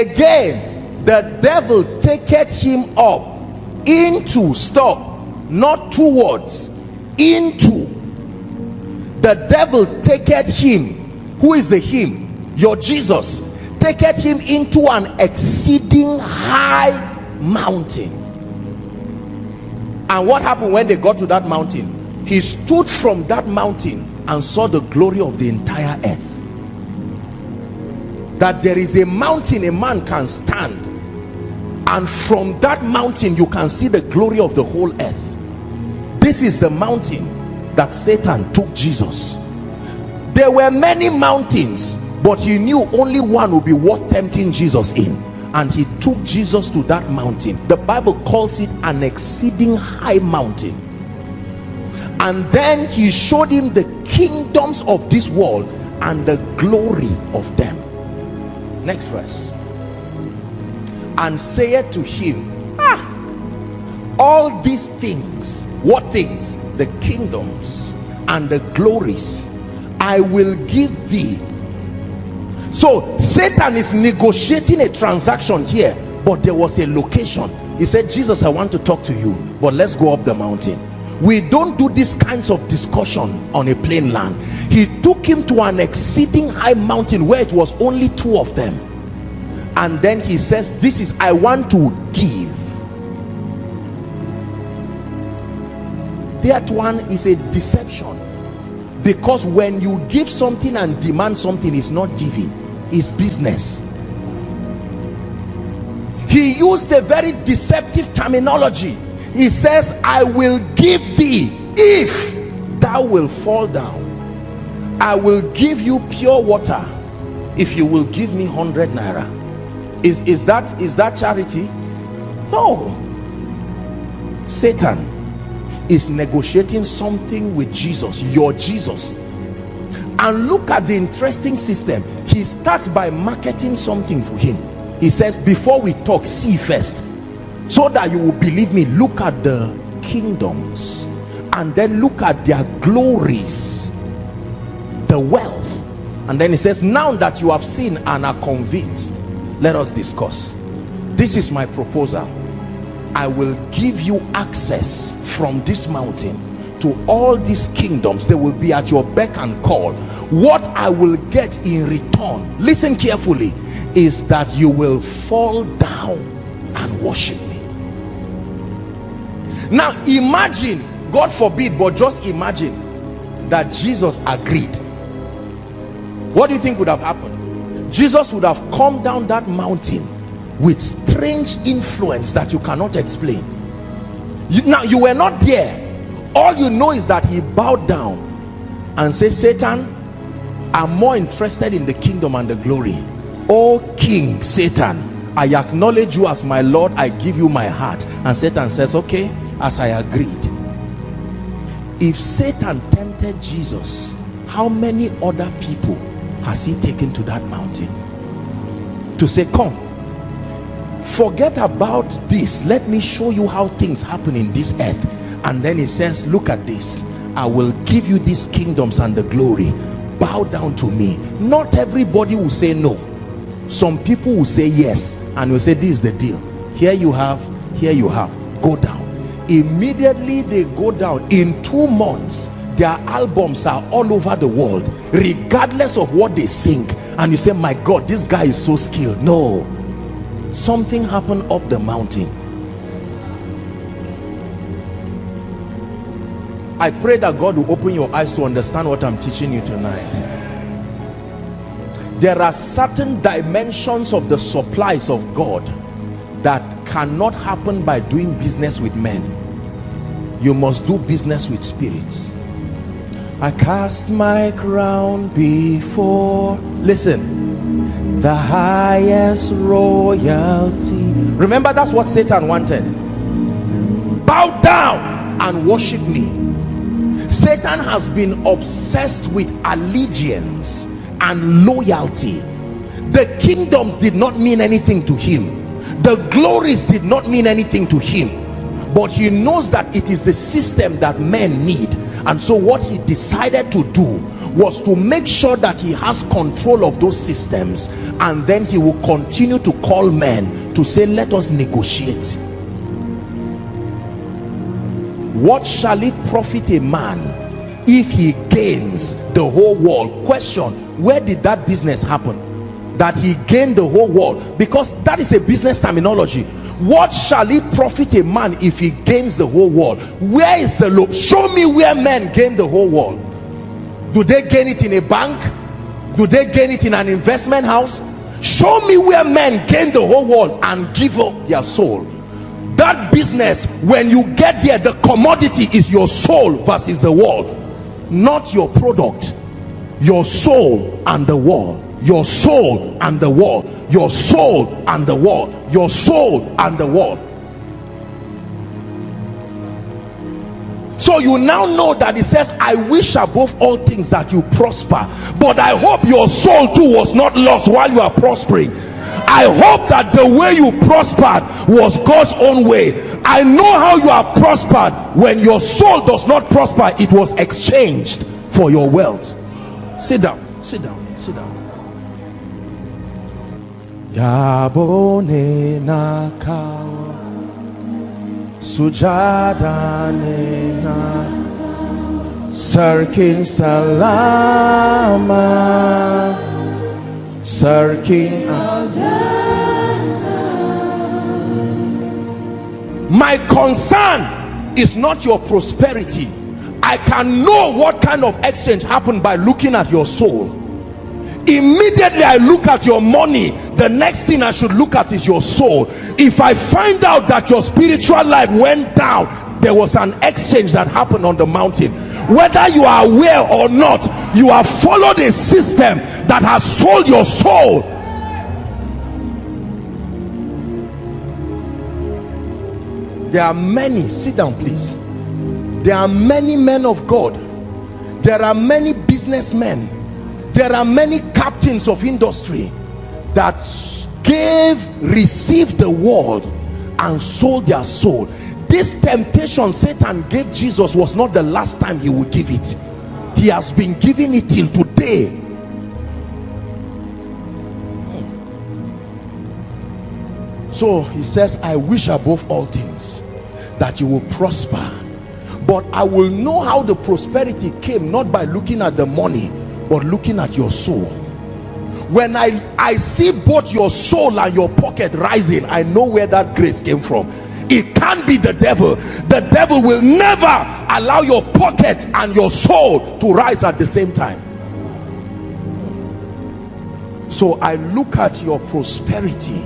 Again, the devil taketh him up into, stop, not towards, into. The devil taketh him. Who is the him? Your Jesus. Taketh him into an exceeding high mountain. And what happened when they got to that mountain? He stood from that mountain and saw the glory of the entire earth. That there is a mountain a man can stand, and from that mountain you can see the glory of the whole earth. This is the mountain that Satan took Jesus. There were many mountains, but he knew only one would be worth tempting Jesus in, and he took Jesus to that mountain. The Bible calls it an exceeding high mountain. And then he showed him the kingdoms of this world and the glory of them. Next verse. And saith to him, all these things. What things? The kingdoms and the glories I will give thee. So Satan is negotiating a transaction here, but there was a location. He said, Jesus, I want to talk to you, but let's go up the mountain. We don't do these kinds of discussion on a plain land. He took him to an exceeding high mountain where it was only two of them, and then he says, this is, I want to give. That one is a deception, because when you give something and demand something, it's not giving, it's business. He used a very deceptive terminology. He says, I will give thee if thou will fall down. I will give you pure water if you will give me 100 naira. Is that charity? No. Satan is negotiating something with Jesus, your Jesus. And look at the interesting system. He starts by marketing something for him. He says, before we talk, see first, so that you will believe me. Look at the kingdoms, and then look at their glories, the wealth. And then he says, now that you have seen and are convinced, let us discuss. This is my proposal. I will give you access from this mountain to all these kingdoms. They will be at your beck and call. What I will get in return, listen carefully, is that you will fall down and worship me. Now imagine, God forbid, but just imagine that Jesus agreed. What do you think would have happened? Jesus would have come down that mountain with strange influence that you cannot explain. Now you were not there. All you know is that he bowed down and said, Satan, I'm more interested in the kingdom and the glory. O King Satan, I acknowledge you as my Lord. I give you my heart. And Satan says, okay, as I agreed. If Satan tempted Jesus, how many other people has he taken to that mountain to say, come, forget about this, let me show you how things happen in this earth. And then he says, look at this, I will give you these kingdoms and the glory, bow down to me. Not everybody will say no. Some people will say yes, and will say, this is the deal, here you have, go down. Immediately they go down. In 2 months their albums are all over the world, regardless of what they sing. And you say, my God, this guy is so skilled. No, something happened up the mountain. I pray that God will open your eyes to understand what I'm teaching you tonight. There are certain dimensions of the supplies of God that cannot happen by doing business with men. You must do business with spirits. I cast my crown before, listen, the highest royalty. Remember, that's what Satan wanted. Bow down and worship me. Satan has been obsessed with allegiance and loyalty. The kingdoms did not mean anything to him. The glories did not mean anything to him. But he knows that it is the system that men need. And so what he decided to do was to make sure that he has control of those systems, and then he will continue to call men to say, let us negotiate. What shall it profit a man if he gains the whole world? Question: where did that business happen, that he gained the whole world? Because that is a business terminology. What shall it profit a man if he gains the whole world? Where is the law? Show me where men gain the whole world. Do they gain it in a bank? Do they gain it in an investment house? Show me where men gain the whole world and give up their soul. That business, when you get there, the commodity is your soul versus the world, not your product. Your soul and the world. Your soul and the world. Your soul and the world. Your soul and the world. So you now know that it says, I wish above all things that you prosper, but I hope your soul too was not lost while you are prospering. I hope that the way you prospered was God's own way. I know how you are prospered. When your soul does not prosper, it was exchanged for your wealth. Sit down, sit down, sit down. Yabone nakao sujada nena sarkin salama sarkin. My concern is not your prosperity. I can know what kind of exchange happened by looking at your soul. Immediately I look at your money, the next thing I should look at is your soul. If I find out that your spiritual life went down, there was an exchange that happened on the mountain. Whether you are aware or not, you have followed a system that has sold your soul. There are many, sit down please. There are many men of God. There are many businessmen. There are many captains of industry that received the world and sold their soul. This temptation Satan gave Jesus was not the last time he would give it. He has been giving it till today. So he says, I wish above all things that you will prosper, but I will know how the prosperity came, not by looking at the money, but looking at your soul. When I see both your soul and your pocket rising, I know where that grace came from. It can't be the devil. The devil will never allow your pocket and your soul to rise at the same time. So I look at your prosperity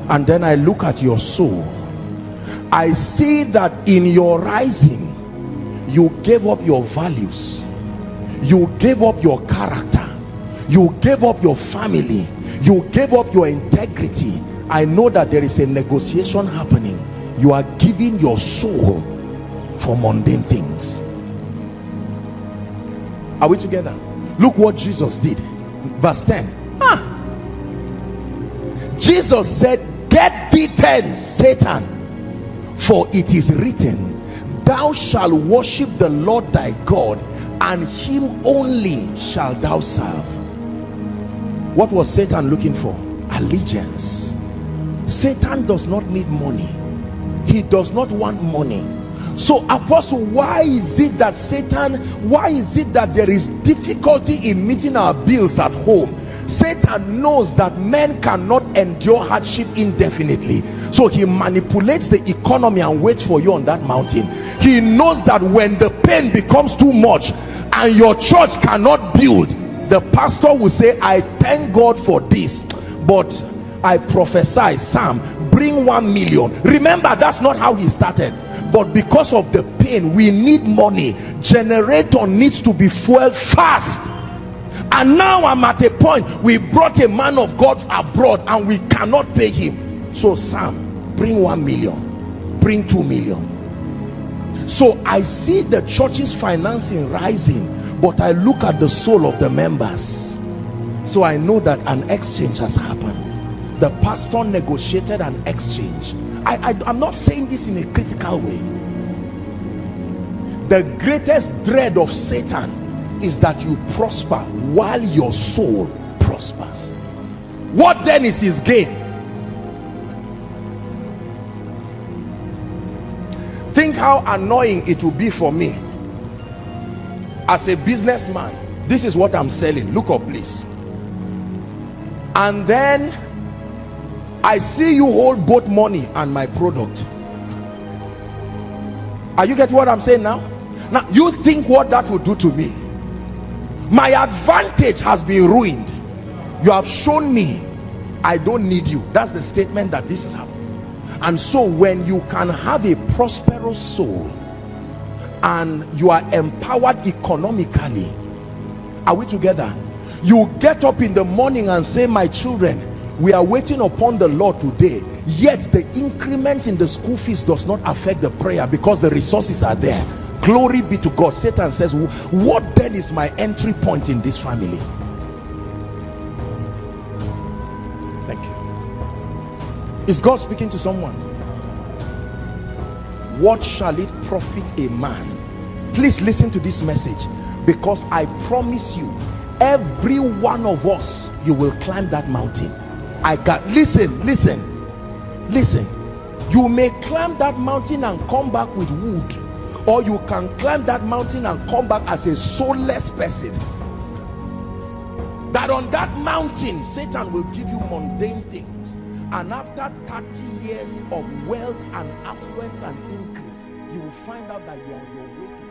and then I look at your soul. I see that in your rising, you gave up your values, you gave up your character, you gave up your family, you gave up your integrity. I know that there is a negotiation happening. You are giving your soul for mundane things. Are we together? Look what Jesus did. Verse 10. Jesus said, get thee hence, Satan, for it is written, thou shalt worship the Lord thy God, and him only shalt thou serve. What was Satan looking for? Allegiance. Satan does not need money. He does not want money. So apostle, why is it that there is difficulty in meeting our bills at home? Satan knows that men cannot endure hardship indefinitely, so he manipulates the economy and waits for you on that mountain. He knows that when the pain becomes too much and your church cannot build, the pastor will say, I thank God for this, but I prophesy, Sam, bring 1 million. Remember, that's not how he started. But because of the pain, we need money. Generator needs to be fueled fast. And now I'm at a point, we brought a man of God abroad and we cannot pay him. So Sam, bring 1 million, bring 2 million. So I see the church's financing rising, but I look at the soul of the members. So I know that an exchange has happened. The pastor negotiated an exchange. I'm not saying this in a critical way. The greatest dread of Satan is that you prosper while your soul prospers. What then is his gain? Think how annoying it will be for me as a businessman. This is what I'm selling. Look up, please. And then I see you hold both money and my product. Are you getting what I'm saying now? Now you think what that would do to me. My advantage has been ruined. You have shown me I don't need you. That's the statement that this is happening. And so when you can have a prosperous soul and you are empowered economically, are we together? You get up in the morning and say, my children, we are waiting upon the Lord today, yet the increment in the school fees does not affect the prayer because the resources are there. Glory be to God. Satan says, what then is my entry point in this family? Thank you. Is God speaking to someone? What shall it profit a man? Please listen to this message, because I promise you, every one of us, you will climb that mountain. Listen. You may climb that mountain and come back with wood, or you can climb that mountain and come back as a soulless person. That on that mountain, Satan will give you mundane things, and after 30 years of wealth and affluence and increase, you will find out that you are on your way to